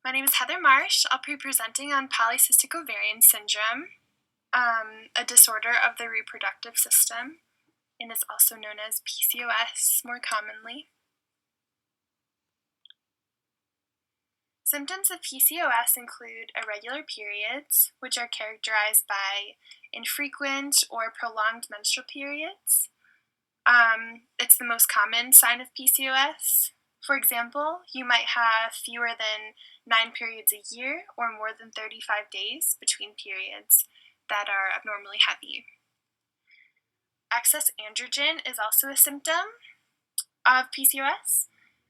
My name is Heather Marsh. I'll be presenting on polycystic ovarian syndrome, a disorder of the reproductive system, and is also known as PCOS more commonly. Symptoms of PCOS include irregular periods, which are characterized by infrequent or prolonged menstrual periods. It's the most common sign of PCOS. For example, you might have fewer than 9 periods a year or more than 35 days between periods that are abnormally heavy. Excess androgen is also a symptom of PCOS.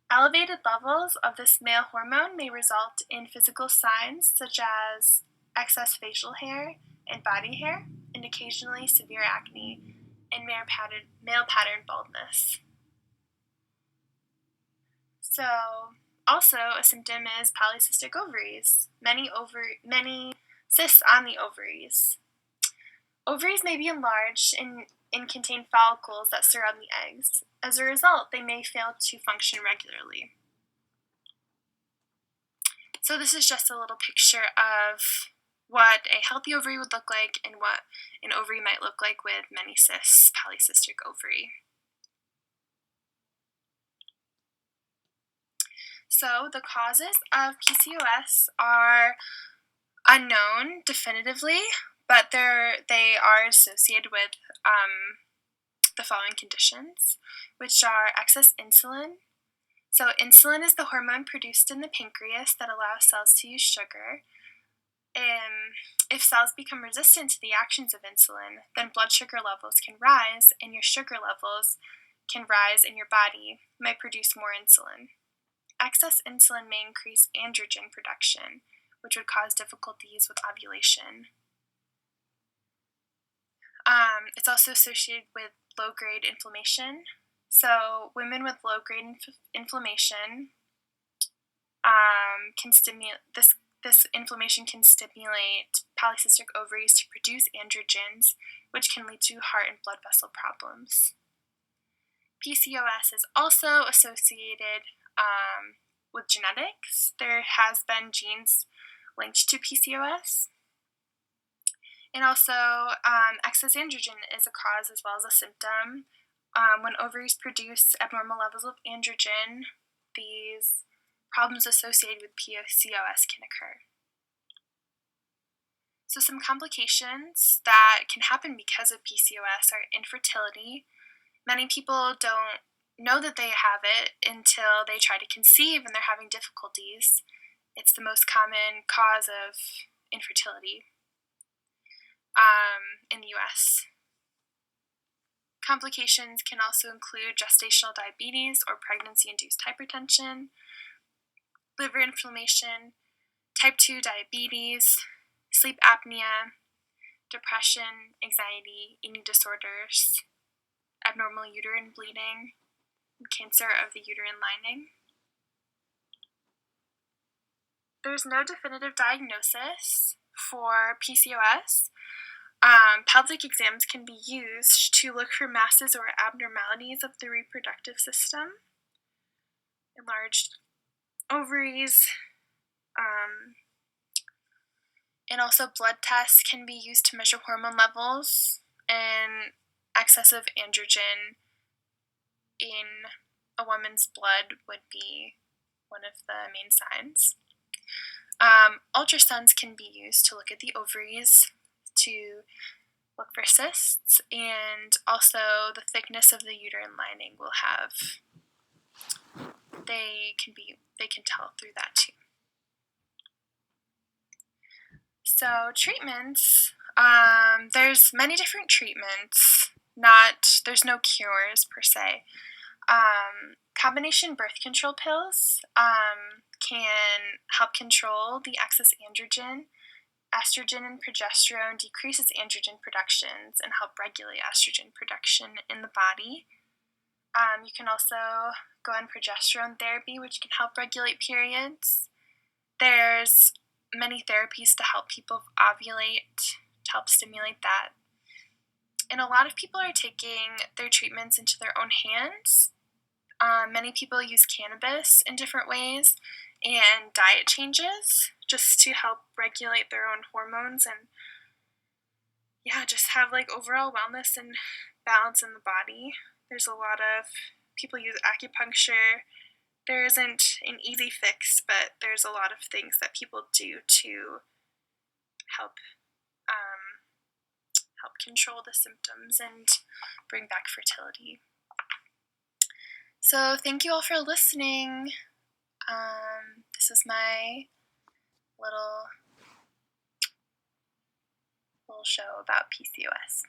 Elevated levels of this male hormone may result in physical signs such as excess facial hair and body hair, and occasionally severe acne and male pattern baldness. So, also a symptom is polycystic ovaries. Many cysts on the ovaries. Ovaries may be enlarged and contain follicles that surround the eggs. As a result, they may fail to function regularly. So this is just a little picture of what a healthy ovary would look like and what an ovary might look like with many cysts, polycystic ovary. So the causes of PCOS are unknown definitively, but they are associated with the following conditions, which are excess insulin. So insulin is the hormone produced in the pancreas that allows cells to use sugar. If cells become resistant to the actions of insulin, then blood sugar levels can rise, and your sugar levels can rise in your body, might produce more insulin. Excess insulin may increase androgen production, which would cause difficulties with ovulation. It's also associated with low-grade inflammation. So women with low-grade inflammation this inflammation can stimulate polycystic ovaries to produce androgens, which can lead to heart and blood vessel problems. PCOS is also associated with genetics. There has been genes linked to PCOS. And also, excess androgen is a cause as well as a symptom. When ovaries produce abnormal levels of androgen, these problems associated with PCOS can occur. So some complications that can happen because of PCOS are infertility. Many people don't know that they have it until they try to conceive and they're having difficulties. It's the most common cause of infertility in the US. Complications can also include gestational diabetes or pregnancy-induced hypertension, liver inflammation, type 2 diabetes, sleep apnea, depression, anxiety, eating disorders, abnormal uterine bleeding, and cancer of the uterine lining. There's no definitive diagnosis for PCOS. Pelvic exams can be used to look for masses or abnormalities of the reproductive system, enlarged ovaries, and also blood tests can be used to measure hormone levels, and excessive androgen in a woman's blood would be one of the main signs. Ultrasounds can be used to look at the ovaries, to look for cysts, and also the thickness of the uterine lining will have, they can tell through that too. So treatments, there's many different treatments, there's no cures per se. Combination birth control pills can help control the excess androgen. Estrogen and progesterone decreases androgen productions and help regulate estrogen production in the body. You can also go on progesterone therapy, which can help regulate periods. There's many therapies to help people ovulate, to help stimulate that. And a lot of people are taking their treatments into their own hands. Many people use cannabis in different ways, and diet changes just to help regulate their own hormones and just have like overall wellness and balance in the body. There's a lot of people use acupuncture. There isn't an easy fix, but there's a lot of things that people do to help help control the symptoms and bring back fertility. So thank you all for listening. This is my little show about PCOS.